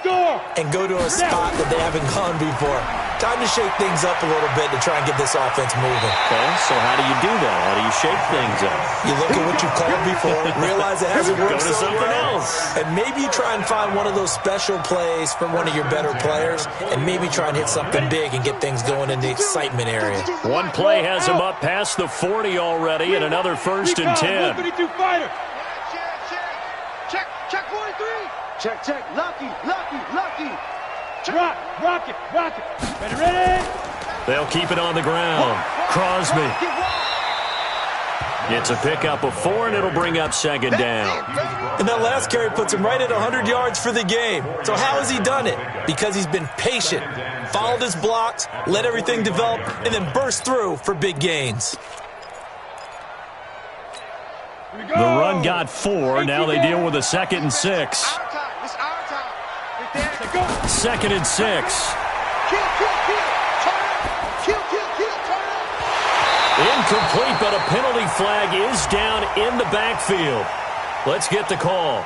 Speaker 5: and go to a spot that they haven't gone before. Time to shake things up a little bit to try and get this offense moving.
Speaker 4: Okay, so how do you do that? How do you shake things up?
Speaker 5: You look at what you've called before, realize it hasn't worked
Speaker 4: Go to
Speaker 5: so
Speaker 4: something
Speaker 5: well,
Speaker 4: else.
Speaker 5: and maybe you try and find one of those special plays from one of your better players, and maybe try and hit something big and get things going in the excitement area.
Speaker 4: One play has him up past the 40 already, and another 1st and 10.
Speaker 3: Check 43. Check. Lucky.
Speaker 2: Rock it. Ready.
Speaker 4: They'll keep it on the ground. Crosby. It's a pickup of 4, and it'll bring up 2nd down.
Speaker 5: And that last carry puts him right at 100 yards for the game. So how has he done it? Because he's been patient, followed his blocks, let everything develop, and then burst through for big gains.
Speaker 4: The run got 4. Now they deal with a 2nd and 6.
Speaker 3: It's our time.
Speaker 4: 2nd and 6. Incomplete, but a penalty flag is down in the backfield. Let's get the call.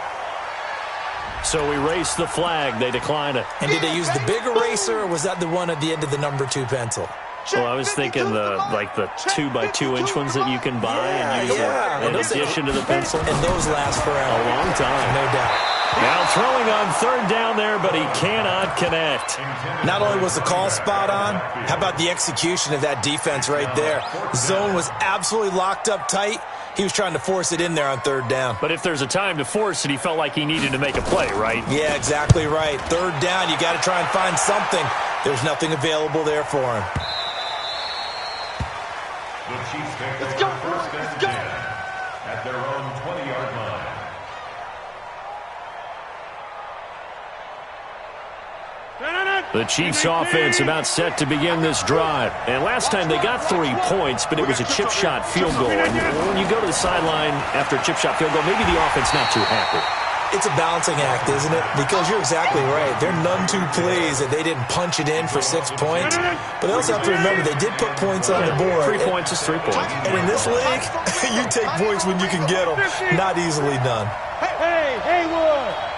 Speaker 4: So we race the flag. They decline it.
Speaker 5: And did they use the big eraser, or was that the one at the end of the number 2 pencil?
Speaker 4: Well, I was thinking the 2x2-inch ones that you can buy and use in addition to the pencil.
Speaker 5: And those last forever.
Speaker 4: A long time.
Speaker 5: No doubt.
Speaker 4: Now throwing on third down there, but he cannot connect.
Speaker 5: Not only was the call spot on, how about the execution of that defense right there? Zone was absolutely locked up tight. He was trying to force it in there on third down.
Speaker 4: But if there's a time to force it, he felt like he needed to make a play, right?
Speaker 5: Yeah, exactly right. Third down, you got to try and find something. There's nothing available there for him.
Speaker 1: The Chiefs take over first and 10 at their own 20-yard line.
Speaker 4: The Chiefs offense about set to begin this drive. And last time they got 3 points, but it was a chip shot field goal. And when you go to the sideline after a chip shot field goal, maybe the offense not too happy.
Speaker 5: It's a balancing act, isn't it? Because you're exactly right. They're none too pleased that they didn't punch it in for 6 points. But they also have to remember they did put points on the board.
Speaker 4: 3 points is 3 points.
Speaker 5: And in this league, you take points when you can get them. Not easily done.
Speaker 2: Hey, Haywood.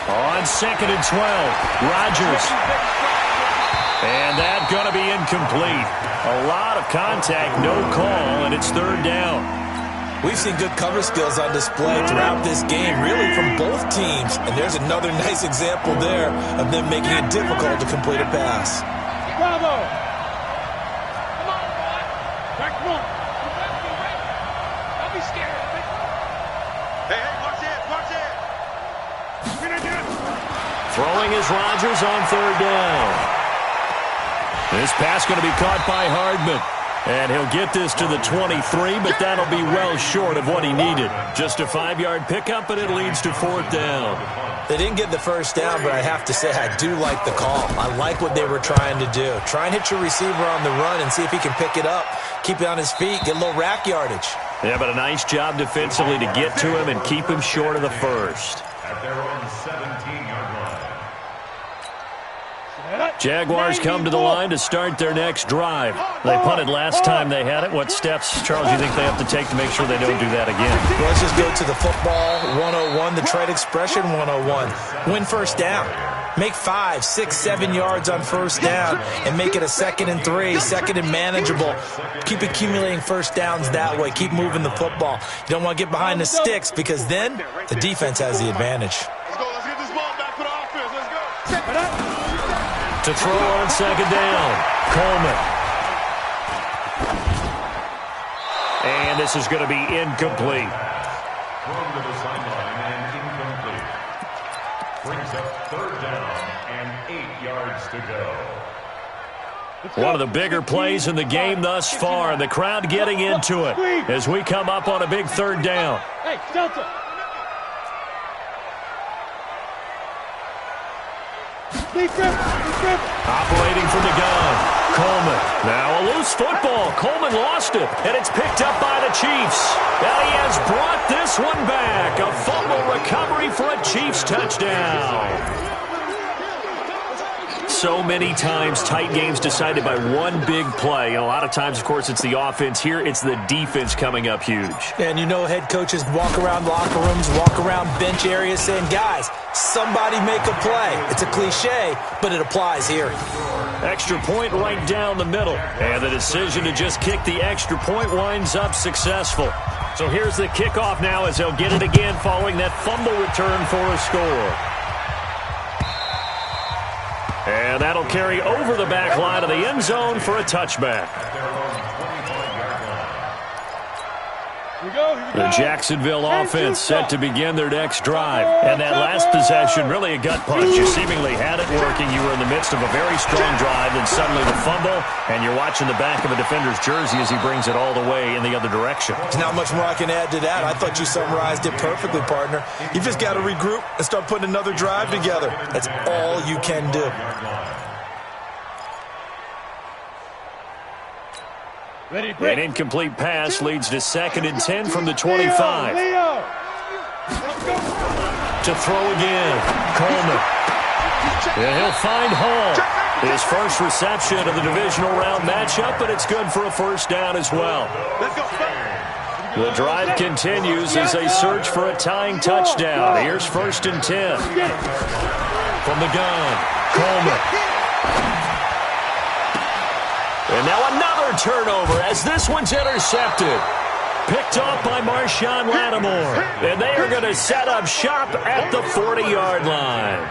Speaker 4: On 2nd and 12, Rodgers. And that's going to be incomplete. A lot of contact, no call, and it's third down.
Speaker 5: We've seen good cover skills on display throughout this game, really from both teams. And there's another nice example there of them making it difficult to complete a pass.
Speaker 2: Bravo. Come on, boy. Come on. Don't be scared.
Speaker 3: Hey, watch it.
Speaker 4: Throwing is Rodgers on third down. This pass going to be caught by Hardman. And he'll get this to the 23, but that'll be well short of what he needed. Just a 5-yard pickup, but it leads to 4th down.
Speaker 5: They didn't get the first down, but I have to say I do like the call. I like what they were trying to do. Try and hit your receiver on the run and see if he can pick it up, keep it on his feet, get a little rack yardage.
Speaker 4: Yeah, but a nice job defensively to get to him and keep him short of the first.
Speaker 1: At their own 17-yard line.
Speaker 4: Jaguars come to the line to start their next drive. They punted last time they had it. What steps, Charles, do you think they have to take to make sure they don't do that again?
Speaker 5: Well, let's just go to the football 101, the trade expression 101. Win first down. Make 5, 6, 7 yards on first down and make it a 2nd and 3, 2nd and manageable. Keep accumulating first downs that way. Keep moving the football. You don't want to get behind the sticks because then the defense has the advantage.
Speaker 3: Let's get this ball back for the offense. Let's go.
Speaker 4: To throw on 2nd down, Coleman. And this is going to be incomplete.
Speaker 1: Thrown to the sideline and incomplete. Brings up 3rd down and 8 yards to go.
Speaker 4: One of the bigger plays in the game thus far, and the crowd getting into it as we come up on a big 3rd down.
Speaker 2: Hey, Delta.
Speaker 4: Operating from the gun, Coleman. Now a loose football. Coleman lost it, and it's picked up by the Chiefs. And he has brought this one back. A fumble recovery for a Chiefs touchdown. So many times, tight games decided by one big play. And a lot of times, of course, it's the offense. Here, it's the defense coming up huge.
Speaker 5: And you know head coaches walk around locker rooms, walk around bench areas saying, guys, somebody make a play. It's a cliche, but it applies here.
Speaker 4: Extra point right down the middle. And the decision to just kick the extra point winds up successful. So here's the kickoff now as they'll get it again following that fumble return for a score. And that'll carry over the back line of the end zone for a touchback. The Jacksonville offense set to begin their next drive. And that last possession, really a gut punch. You seemingly had it working. You were in the midst of a very strong drive, then suddenly the fumble, and you're watching the back of a defender's jersey as he brings it all the way in the other direction.
Speaker 5: There's not much more I can add to that. I thought you summarized it perfectly, partner. You've just got to regroup and start putting another drive together. That's all you can do.
Speaker 4: An incomplete pass leads to 2nd and 10 from the 25. To throw again, Coleman. And he'll find Hall. His first reception of the divisional round matchup, but it's good for a first down as well. The drive continues as they search for a tying touchdown. Here's 1st and 10. From the gun, Coleman. And now another turnover as this one's intercepted. Picked off by Marshawn Lattimore. And they are going to set up shop at the 40-yard line.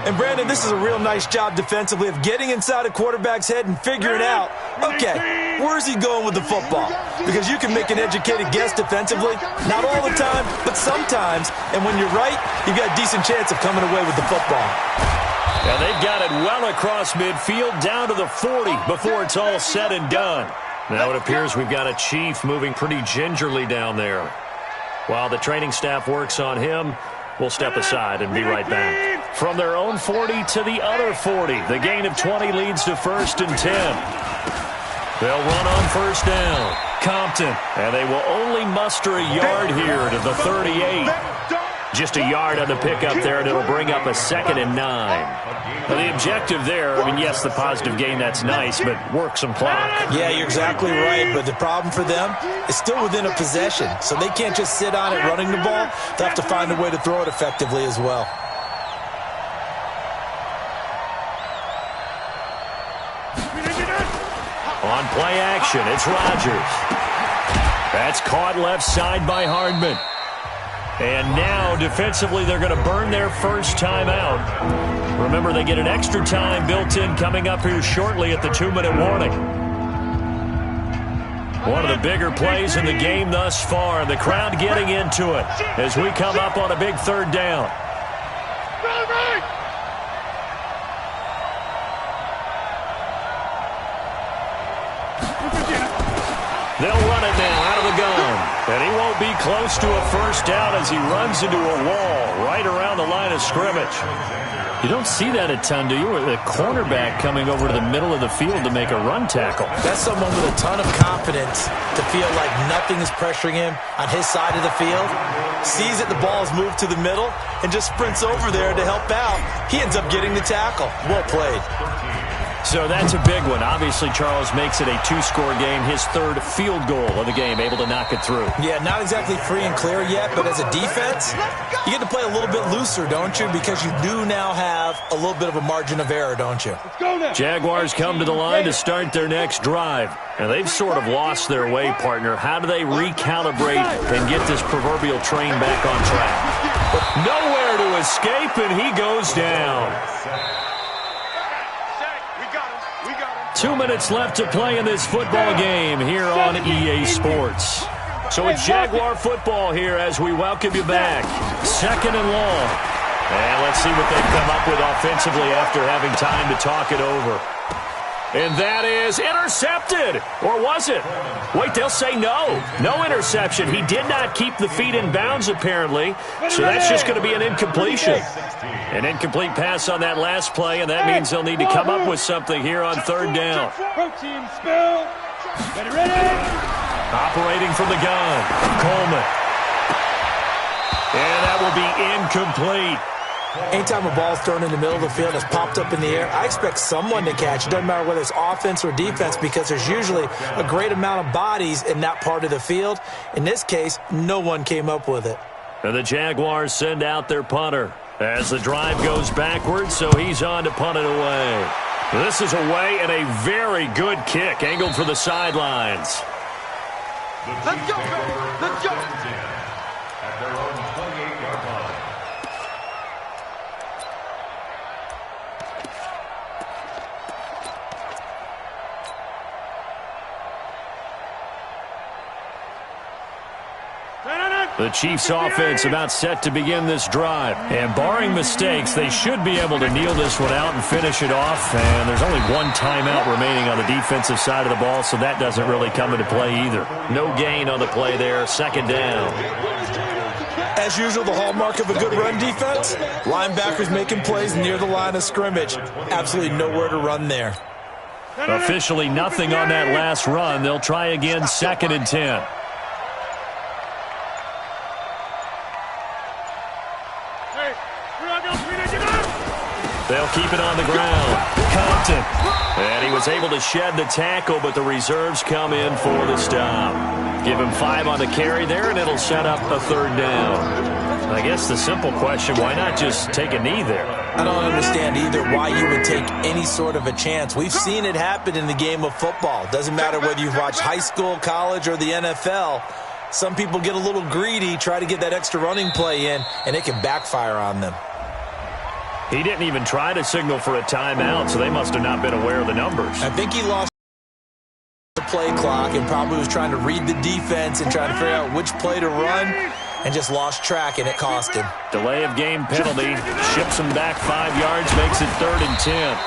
Speaker 5: And, Brandon, this is a real nice job defensively of getting inside a quarterback's head and figuring out, okay, where's he going with the football? Because you can make an educated guess defensively, not all the time, but sometimes. And when you're right, you've got a decent chance of coming away with the football.
Speaker 4: And they've got it well across midfield down to the 40 before it's all said and done. Now it appears we've got a Chief moving pretty gingerly down there. While the training staff works on him, we'll step aside and be right back. From their own 40 to the other 40, the gain of 20 leads to 1st and 10. They'll run on first down. Compton, and they will only muster a yard here to the 38. Just a yard on the pickup there, and it'll bring up a 2nd and 9. Now, the objective there, I mean, yes, the positive gain, that's nice, but work some clock.
Speaker 5: Yeah, you're exactly right, but the problem for them is still within a possession, so they can't just sit on it running the ball. They'll have to find a way to throw it effectively as well.
Speaker 4: On play action, it's Rodgers. That's caught left side by Hardman. And now, defensively, they're going to burn their first time out. Remember, they get an extra time built in coming up here shortly at the 2-minute warning. One of the bigger plays in the game thus far. The crowd getting into it as we come up on a big 3rd down. They'll run it now out of the gun. And he won't be close to a first down as he runs into a wall right around the line of scrimmage. You don't see that a ton, do you? The cornerback coming over to the middle of the field to make a run tackle.
Speaker 5: That's someone with a ton of confidence to feel like nothing is pressuring him on his side of the field. Sees that the ball's moved to the middle and just sprints over there to help out. He ends up getting the tackle. Well played.
Speaker 4: So that's a big one. Obviously, Charles makes it a 2-score game, his third field goal of the game, able to knock it through.
Speaker 5: Yeah, not exactly free and clear yet, but as a defense, you get to play a little bit looser, don't you? Because you do now have a little bit of a margin of error, don't you?
Speaker 4: Jaguars come to the line to start their next drive. And they've sort of lost their way, partner. How do they recalibrate and get this proverbial train back on track? Nowhere to escape, and he goes down. 2 minutes left to play in this football game here on EA Sports. So it's Jaguar football here as we welcome you back. 2nd and long. And let's see what they come up with offensively after having time to talk it over. And that is intercepted. Or was it? Wait, they'll say no. No interception. He did not keep the feet in bounds, apparently. So that's just going to be an incompletion. An incomplete pass on that last play, and that means they'll need to come up with something here on 3rd down.
Speaker 2: Protein spill. Ready?
Speaker 4: Operating from the gun, Coleman. And that will be incomplete.
Speaker 5: Anytime a ball's thrown in the middle of the field and it's popped up in the air, I expect someone to catch. It doesn't matter whether it's offense or defense because there's usually a great amount of bodies in that part of the field. In this case, no one came up with it.
Speaker 4: And the Jaguars send out their punter as the drive goes backwards, so he's on to punt it away. This is away and a very good kick, angled for the sidelines.
Speaker 3: Let's go, baby. Let's go.
Speaker 1: At their own 28-yard line.
Speaker 4: The Chiefs' offense about set to begin this drive. And barring mistakes, they should be able to kneel this one out and finish it off. And there's only one timeout remaining on the defensive side of the ball, so that doesn't really come into play either. No gain on the play there. 2nd down.
Speaker 5: As usual, the hallmark of a good run defense, linebackers making plays near the line of scrimmage. Absolutely nowhere to run there.
Speaker 4: Officially nothing on that last run. They'll try again, 2nd and 10. They'll keep it on the ground. Compton. And he was able to shed the tackle, but the reserves come in for the stop. Give him 5 on the carry there, and it'll set up a 3rd down. I guess the simple question, why not just take a knee there?
Speaker 5: I don't understand either why you would take any sort of a chance. We've seen it happen in the game of football. Doesn't matter whether you've watched high school, college, or the NFL. Some people get a little greedy, try to get that extra running play in, and it can backfire on them.
Speaker 4: He didn't even try to signal for a timeout, so they must have not been aware of the numbers.
Speaker 5: I think he lost the play clock and probably was trying to read the defense and trying to figure out which play to run and just lost track, and it cost him.
Speaker 4: Delay of game penalty. Ships him back 5 yards, makes it 3rd and 10.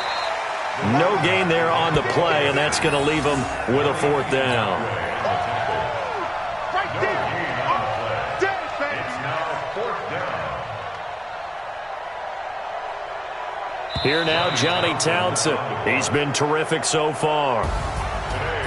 Speaker 4: No gain there on the play, and that's going to leave him with a 4th down. Here now, Johnny Townsend. He's been terrific so far.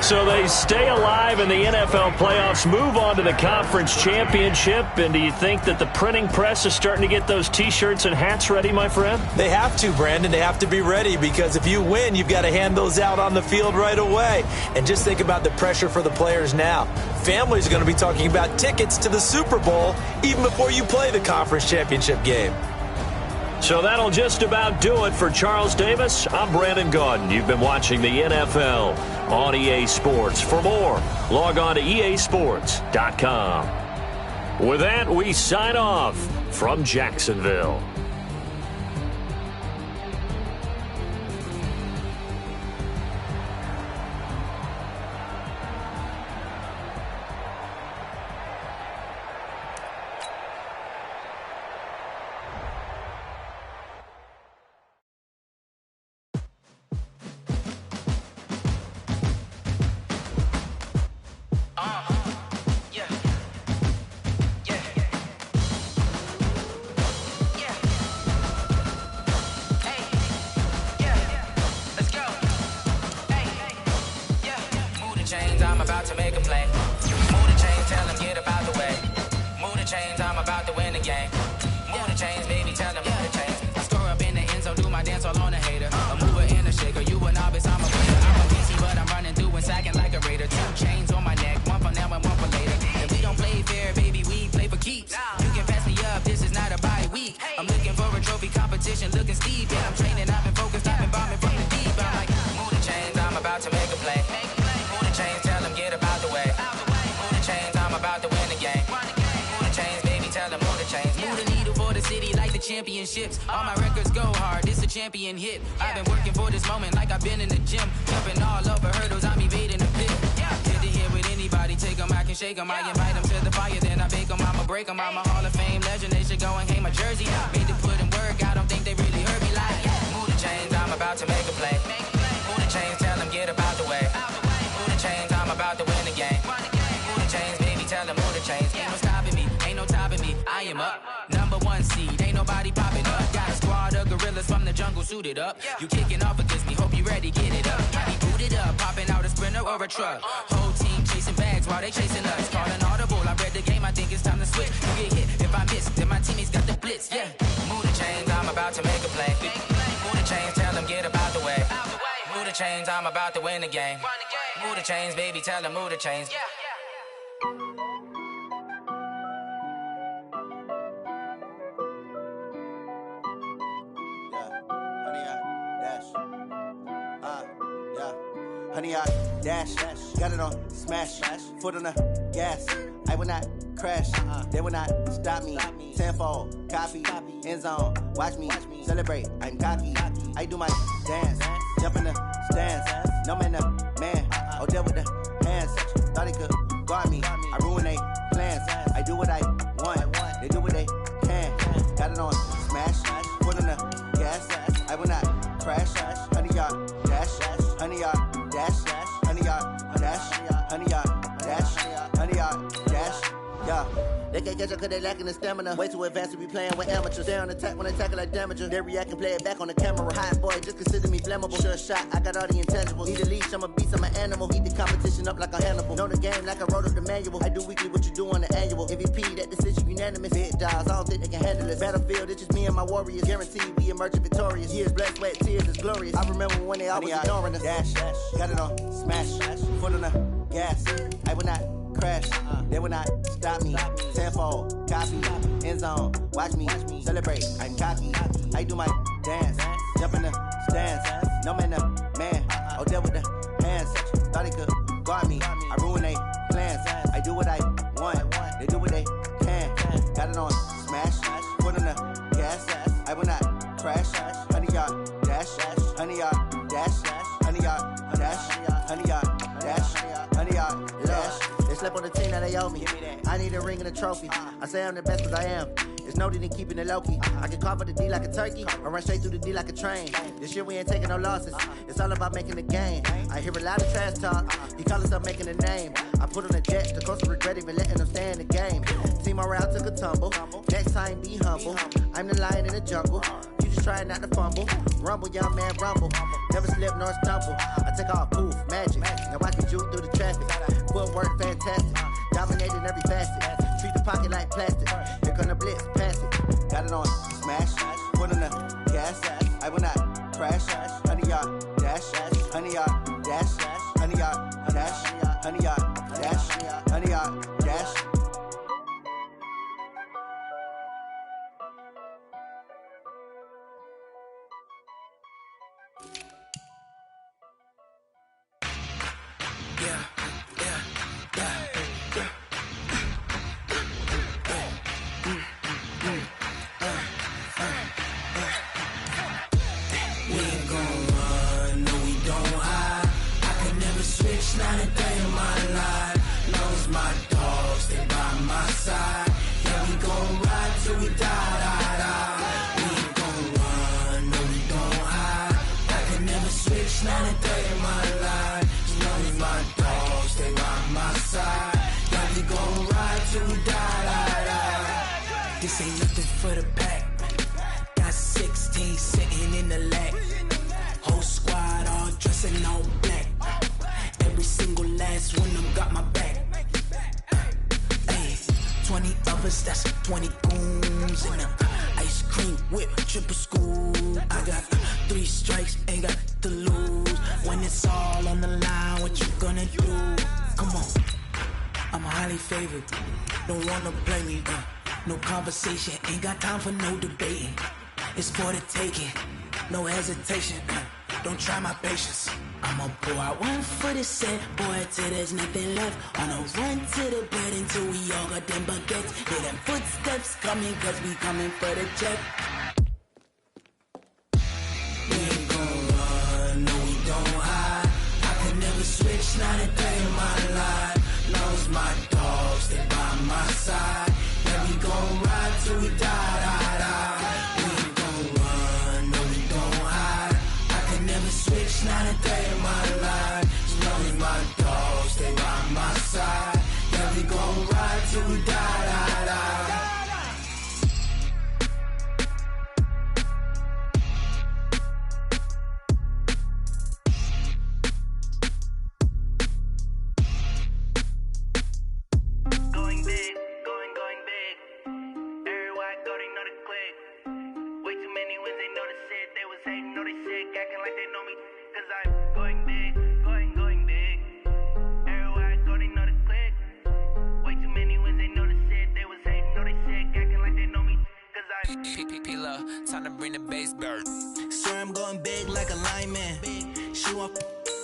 Speaker 4: So they stay alive in the NFL playoffs, move on to the conference championship. And do you think that the printing press is starting to get those T-shirts and hats ready, my friend?
Speaker 5: They have to, Brandon. They have to be ready because if you win, you've got to hand those out on the field right away. And just think about the pressure for the players now. Families are going to be talking about tickets to the Super Bowl even before you play the conference championship game.
Speaker 4: So that'll just about do it for Charles Davis. I'm Brandon Gaudin. You've been watching the NFL on EA Sports. For more, log on to easports.com. With that, we sign off from Jacksonville.
Speaker 6: Yeah. championships. All my records go hard, this a champion hit. I've been working for this moment like I've been in the gym. Jumping all over hurdles, I'm evading the pit. Hit to hit with anybody, take them, I can shake them. I invite them to the fire, then I bake them, I'ma break them. I'm a Hall of Fame legend, they should go and hang my jersey. Made to put in work, I don't think they really heard me like, move the chains, I'm about to make a play. Move the chains, tell them get up out the way. Move the chains, I'm about to win the game. Move the chains, baby, tell them move the chains. Ain't no stopping me, ain't no topping me, I am up. #1 seed, ain't nobody popping up. Got a squad of gorillas from the jungle suited up. You kicking off against me, hope you ready, get it up. Got me booted up, popping out a Sprinter or a truck. Whole team chasing bags while they chasing us. Calling audible, I read the game, I think it's time to switch. You get hit, if I miss, then my teammates got the blitz, yeah. Move the chains, I'm about to make a play. Move the chains, tell them get up out the way. Move the chains, I'm about to win the game. Move the chains, baby, tell them move the chains.
Speaker 7: Honey, I dash, got it on smash, foot on the gas. I will not crash, they will not stop me. Tenfold, copy, end zone, watch me celebrate. I'm cocky, I do my dance, jump in the stands. No man, the man, oh, deal with the hands. Thought he could guard me, I ruin they plans. I do what I want, they do what they can. Got it on smash, foot on the gas. I will not crash, honey, y'all dash, honey, y'all dash, honey, y'all dash, honey, y'all dash, honey, y'all dash, yeah. They can't catch up cause they lacking the stamina. Way too advanced to be playing with amateurs. Stay on attack when they tackle like damager. They react and play it back on the camera. Hot boy, just consider me flammable. Sure shot, I got all the intangibles. Need a leash, I'm a beast, I'm an animal. Eat the competition up like a Hannibal. Know the game like I wrote up the manual. I do weekly what you do on the annual. MVP, that decision unanimous. Big jobs, I don't think they can handle it. Battlefield, it's just me and my warriors. Guaranteed we emerging victorious. Years, blood, sweat, tears, it's glorious. I remember when they always ignoring us. Dash, got it on smash, foot on the gas. I will not crash, they will not stop me. Tenfold, copy, end zone, watch me celebrate. I'm cocky, I do my dance, jump in the stands. No man, the man, oh, deal with the hands. Thought he could guard me, I ruin they plans. I do what I want, they do what they can. Got it on smash, foot on the gas. I will not crash, honey, y'all dash, honey, y'all dash, honey, y'all dash, honey, y'all dash, honey, y'all dash. They slept on the team that they owe me. I need a ring and a trophy. I say I'm the best cause I am. It's no need in keeping it low-key. I can carve up the D like a turkey or run straight through the D like a train. This year we ain't taking no losses. It's all about making the game. I hear a lot of trash talk. He call us up making a name. I put on a jet. The coach regret even letting them stay in the game. Team morale took a tumble. Next time be humble. I'm the lion in the jungle. You just trying not to fumble. Rumble, young man, rumble. Never slip nor stumble. I take off, poof, magic. Now I can juke through the traffic. Footwork fantastic. Dominating every facet. Treat the pocket like plastic. Here come the blitz, pass it. Got it on smash, foot on the gas. I will not crash. Honey, y'all dash, honey, y'all dash, honey, y'all dash, honey, y'all dash, honey, y'all dash.
Speaker 8: Not a day in my life. Knows my dogs, they by my side. Yeah, we gon' ride till we die, die, die. We ain't gon' run, no, we don't hide. I can never switch, not a day in my life. Knows my dogs, they by my side. Yeah, we gon' ride till we die, die, die. This ain't nothing for the pack. Got 16 sitting in the lap. Whole squad all dressing all black. Every single last one of them got my back. Hey, 20 of us, that's 20 goons. And a ice cream whip, triple scoop. I got 3 strikes, ain't got to lose. When it's all on the line, what you gonna do? Come on, I'm highly favored. Don't wanna play me, no conversation. Ain't got time for no debating. It's for the taking, no hesitation. Don't try my patience. I'ma pour out one for the set, boy, till there's nothing left. On a run to the bed until we all got them baguettes. Hear them footsteps coming, cause we coming for the check.
Speaker 9: acting like they know me, cause I'm going big, going big. Everywhere I go, they know the click. Way too many wins, they know the shit. They was hating, know they sick, acting like they know me, cause I'm
Speaker 6: P-P-P-Love, time to bring the bass bird.
Speaker 7: Swear I'm going big like a lineman. She want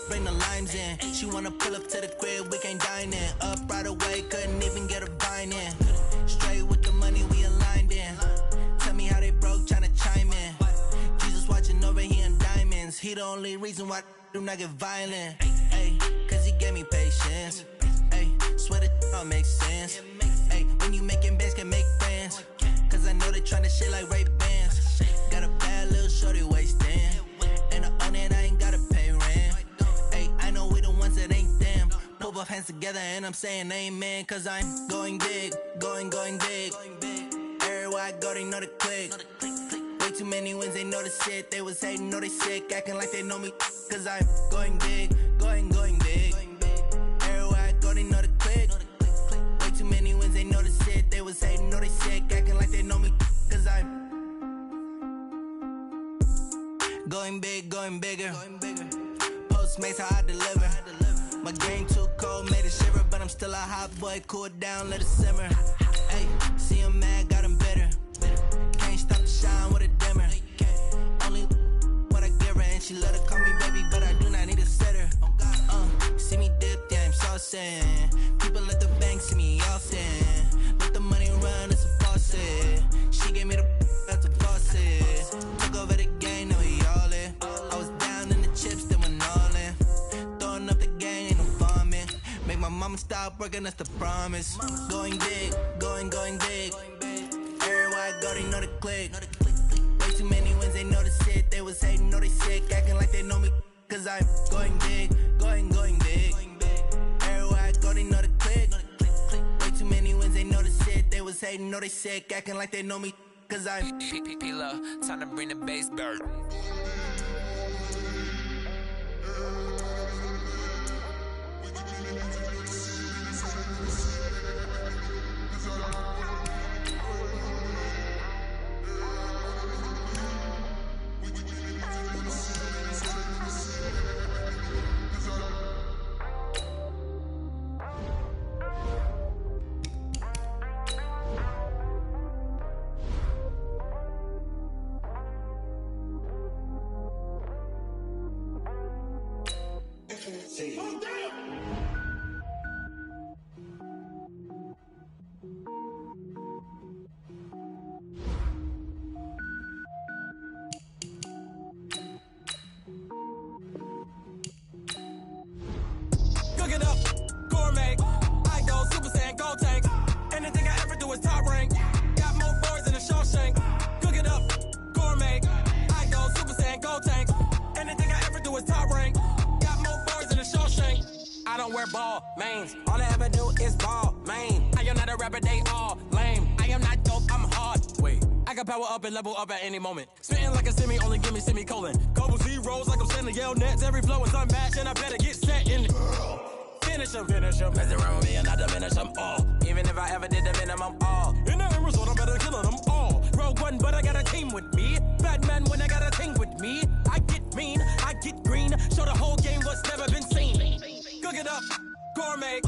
Speaker 7: bring the limes in. She wanna pull up to the crib, we can't dine in. Up right away, couldn't even get a vine in. Straight with the money, we aligned in. Tell me how they broke, tryna chime in. Jesus watching over here in diamonds. He the only reason why do not get violent. Ay, cause he gave me patience. Ay, swear that all makes sense. Ay, when you making bands, can make friends. Cause I know they tryna shit like Ray Bans. Got a bad little shorty wasting. And I own it, I ain't gotta pay rent. Ay, I know we the ones that ain't them. Put both hands together and I'm saying amen. Cause I'm going big, going big. Everywhere I go, they know the click. Way too many wins, they know the shit. They was hating, know they sick, acting like they know me. Cause I'm going big, going big. Everywhere I go, they know the click. Way too many wins, they know the shit. They was hating, know they sick, acting like they know me. Cause I'm going big, going bigger. Postmates, how I deliver. My game too cold, made it shiver. But I'm still a hot boy, cool it down, let it simmer. Hey, see him mad, got him bitter. Can't stop the shine with a dimmer. Only what I give her, and she let her call me baby, but I do not need a sitter. See me dip, yeah, I'm saucing. People at the bank see me often. Let the money run, it's a faucet. She gave me the that's a faucet. Took over the game, now we all in. I was down in the chips, then went all in. Throwing up the game, ain't no farming. Make my mama stop working, that's the promise. Going big, going big. Everywhere I go, they know the click. Way too many wins, they know the shit. They was hating, know they sick, acting like they know me. Cause I'm going big, going big. Everywhere I go, they know the click. Way too many wins, they know the shit. They was hating, know they sick, acting like they know me. Cause I'm
Speaker 6: P-P-P-Love, time to bring the bass bird.
Speaker 10: Cook it up, gourmet. I go Super Saiyan, go tank. Anything I ever do is top rank. Got more boys than a Shawshank. Cook it up, gourmet. I go Super Saiyan, go tank. Anything I ever do is top rank. Got more boys than a Shawshank. I don't wear ball mains. All I ever do is ball main. I am not a rapper, they all lame. I am not dope, I'm hard. Wait, I can power up and level up at any moment. Spitting like a semi, only give me semicolon. Couple zeros like I'm sending yell nets. Every flow is unmatched and I better get set in. Finish him. Mess around with me and I diminish them all. Even if I ever did the minimum, all. In the end result, I'm better killing them all. Rogue One, but I got a team with me. Batman when I got a team with me. I get mean, I get green. Show the whole game what's never been seen. Cook it up, gourmet.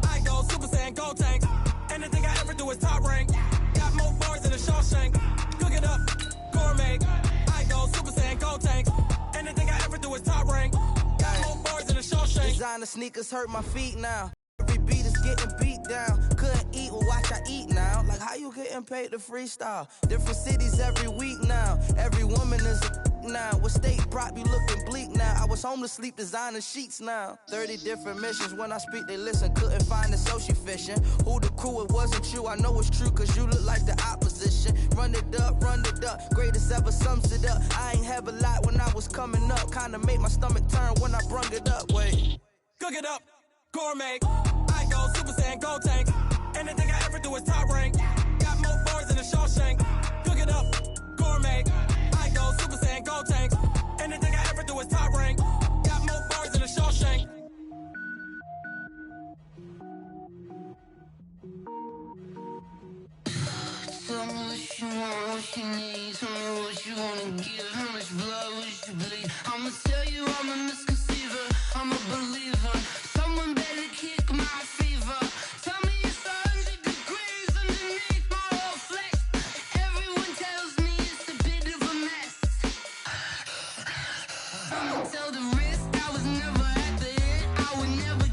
Speaker 10: I go Super Saiyan, go tank. Anything I ever do is top rank. Got more bars than a Shawshank. Cook it up, gourmet. I go Super Saiyan, go tank. Anything I ever do is top rank. Got more bars than a Shawshank.
Speaker 7: Designer sneakers hurt my feet now. Every beat is getting beat down. Couldn't eat, well watch I eat now. Like how you getting paid to freestyle? Different cities every week now. Every woman is a now. What state prop you looking bleak now? I was home to sleep designing sheets now. 30 different missions. When I speak they listen. Couldn't find it so she fishing. Who the crew, it wasn't you. I know it's true cause you look like the opposition. Run it up. Greatest ever sums it up. I ain't have a lot when I was coming up. Kinda made my stomach turn when I brung it up. Wait.
Speaker 10: Cook it up, gourmet. I go Super Saiyan, go tank. Anything I ever do is top rank. Got more bars than a Shawshank. Cook it up, gourmet. I go Super Saiyan, go tank. Anything I ever do is top rank. Got more bars than a Shawshank.
Speaker 8: Tell me what you want, what you need. Tell me what you wanna give. How much blood would you bleed? I'ma tell you I'm a misconceiver, I'm a believer. Someone better kick my fever. Tell me it's 100 degrees underneath my whole flesh. Everyone tells me it's a bit of a mess. I'ma tell the risk I was never at the end. I would never